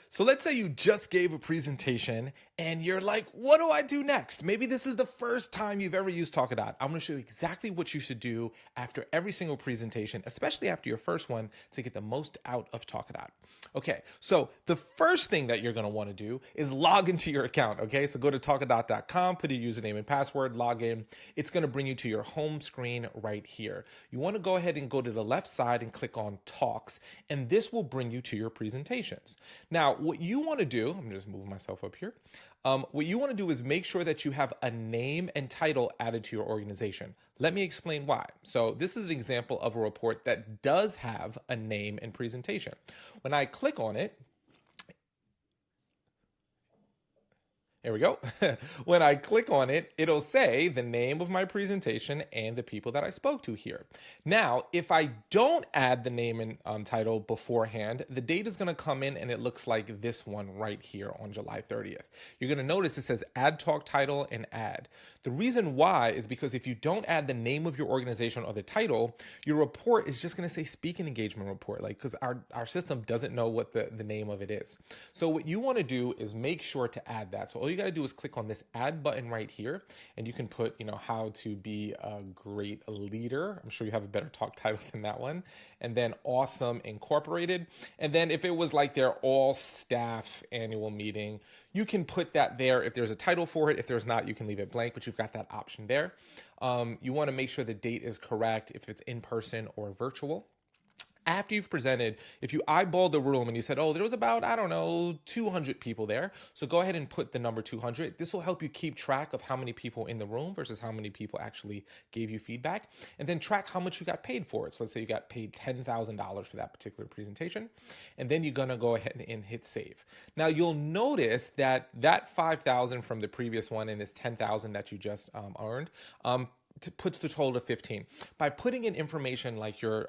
So let's say you just gave a presentation and you're like, what do I do next? Maybe this is the first time you've ever used Talkadot. I'm going to show you exactly what you should do after every single presentation, especially after your first one, to get the most out of Talkadot. Okay, so the first thing that you're going to want to do is log into your account. Okay, so go to talkadot.com, put your username and password, log in. It's going to bring you to your home screen right here. You want to go ahead and go to the left side and click on Talks, and this will bring you to your presentations. Now, what you want to do, I'm just moving myself up here. What you want to do is make sure that you have a name and title added to your organization. Let me explain why. So this is an example of a report that does have a name and presentation. When I click on it, there we go. When I click on it, it'll say the name of my presentation and the people that I spoke to here. Now, if I don't add the name and title beforehand, the date is going to come in and it looks like this one right here on July 30th. You're going to notice it says add talk title and add. The reason why is because if you don't add the name of your organization or the title, your report is just going to say speaking engagement report, like, because our system doesn't know what the name of it is. So what you want to do is make sure to add that. So all you got to do is click on this add button right here, and you can put, how to be a great leader. I'm sure you have a better talk title than that one. And then awesome incorporated. And then if it was like their all staff annual meeting, you can put that there if there's a title for it. If there's not, you can leave it blank, but you've got that option there. You want to make sure the date is correct if it's in person or virtual. After you've presented, if you eyeball the room and you said, oh, there was about, 200 people there. So go ahead and put the number 200. This will help you keep track of how many people in the room versus how many people actually gave you feedback. And then track how much you got paid for it. So let's say you got paid $10,000 for that particular presentation. And then you're going to go ahead and hit save. Now you'll notice that $5,000 from the previous one and this $10,000 that you just earned, puts the total to 15. By putting in information like your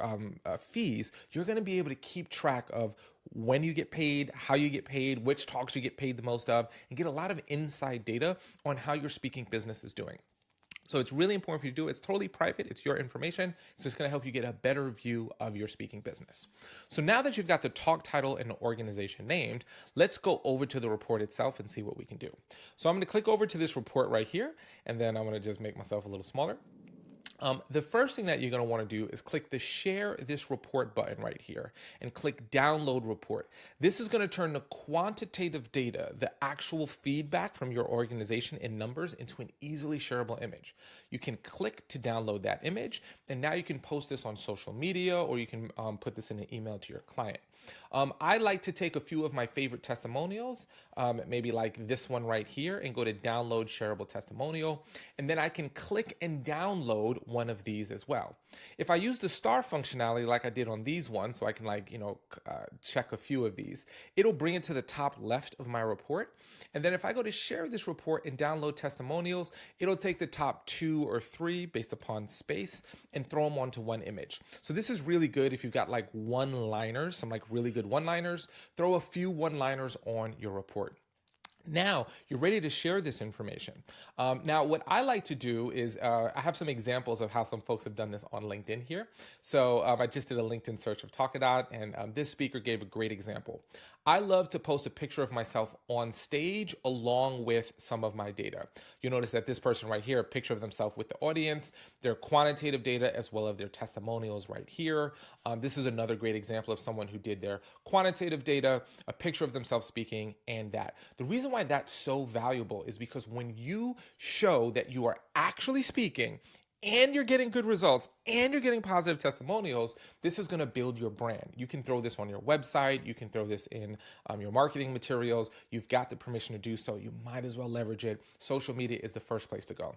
fees, you're going to be able to keep track of when you get paid, how you get paid, which talks you get paid the most of, and get a lot of inside data on how your speaking business is doing. So it's really important for you to do it. It's totally private. It's your information. It's just going to help you get a better view of your speaking business. So now that you've got the talk title and the organization named, let's go over to the report itself and see what we can do. So I'm going to click over to this report right here, and then I'm going to just make myself a little smaller. The first thing that you're going to want to do is click the share this report button right here and click download report. This is going to turn the quantitative data, the actual feedback from your organization in numbers, into an easily shareable image. You can click to download that image, and now you can post this on social media, or you can put this in an email to your client. I like to take a few of my favorite testimonials, maybe like this one right here, and go to download shareable testimonial. And then I can click and download one of these as well. If I use the star functionality like I did on these ones, so I can check a few of these, it'll bring it to the top left of my report. And then if I go to share this report and download testimonials, it'll take the top 2 or 3 based upon space and throw them onto one image. So this is really good if you've got like one-liners, some like really good one-liners. Throw a few one-liners on your report. Now you're ready to share this information. Now what I like to do is I have some examples of how some folks have done this on LinkedIn here. So I just did a LinkedIn search of Talkadot, and this speaker gave a great example. I love to post a picture of myself on stage along with some of my data. You'll notice that this person right here, a picture of themselves with the audience, their quantitative data as well as their testimonials right here. This is another great example of someone who did their quantitative data, a picture of themselves speaking, and that. The reason why that's so valuable is because when you show that you are actually speaking and you're getting good results and you're getting positive testimonials, this is going to build your brand. You can throw this on your website. You can throw this in your marketing materials. You've got the permission to do so. You might as well leverage it. Social media is the first place to go.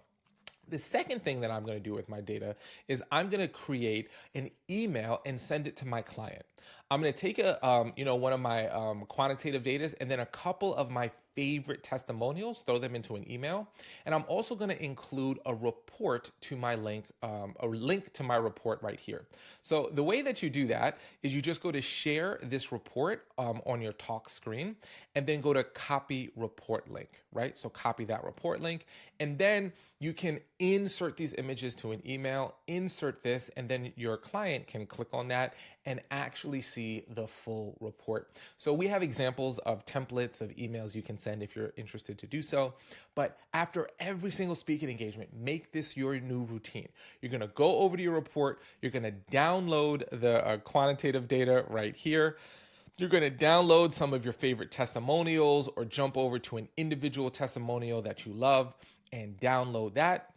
The second thing that I'm going to do with my data is I'm going to create an email and send it to my client. I'm going to take one of my quantitative data and then a couple of my favorite testimonials, throw them into an email. And I'm also going to include a report to my link, a link to my report right here. So the way that you do that is you just go to share this report on your talk screen and then go to copy report link, right? So copy that report link, and then you can insert these images to an email, insert this, and then your client can click on that and actually actually see the full report. So we have examples of templates of emails you can send if you're interested to do so. But after every single speaking engagement, make this your new routine. You're going to go over to your report. You're going to download the quantitative data right here. You're going to download some of your favorite testimonials or jump over to an individual testimonial that you love and download that.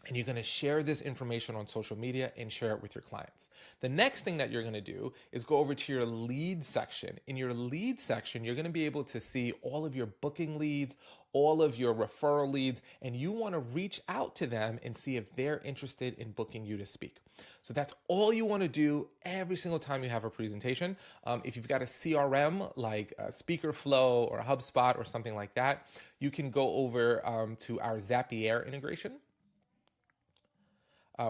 And you're going to share this information on social media and share it with your clients. The next thing that you're going to do is go over to your lead section. In your lead section, you're going to be able to see all of your booking leads, all of your referral leads, and you want to reach out to them and see if they're interested in booking you to speak. So that's all you want to do every single time you have a presentation. If you've got a CRM like Speaker Flow or HubSpot or something like that, you can go over to our Zapier integration.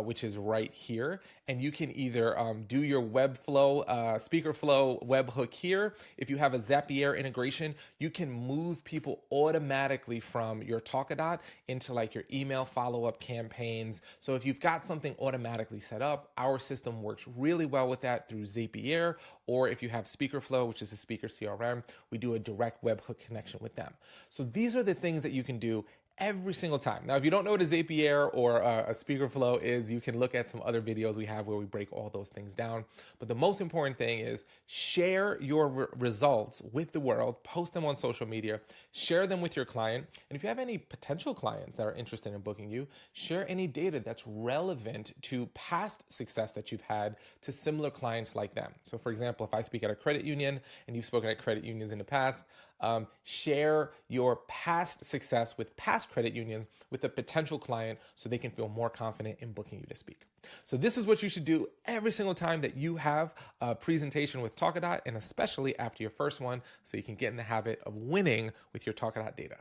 Which is right here. And you can either do your Webflow, Speaker Flow webhook here. If you have a Zapier integration, you can move people automatically from your Talkadot into like your email follow-up campaigns. So if you've got something automatically set up, our system works really well with that through Zapier. Or if you have Speaker Flow, which is a speaker CRM, we do a direct webhook connection with them. So these are the things that you can do every single time. Now, if you don't know what a Zapier or a Speaker Flow is, you can look at some other videos we have where we break all those things down. But the most important thing is share your results with the world, post them on social media, share them with your client. And if you have any potential clients that are interested in booking you, share any data that's relevant to past success that you've had to similar clients like them. So for example, if I speak at a credit union and you've spoken at credit unions in the past, share your past success with past credit unions with a potential client so they can feel more confident in booking you to speak. So this is what you should do every single time that you have a presentation with Talkadot, and especially after your first one, so you can get in the habit of winning with your Talkadot data.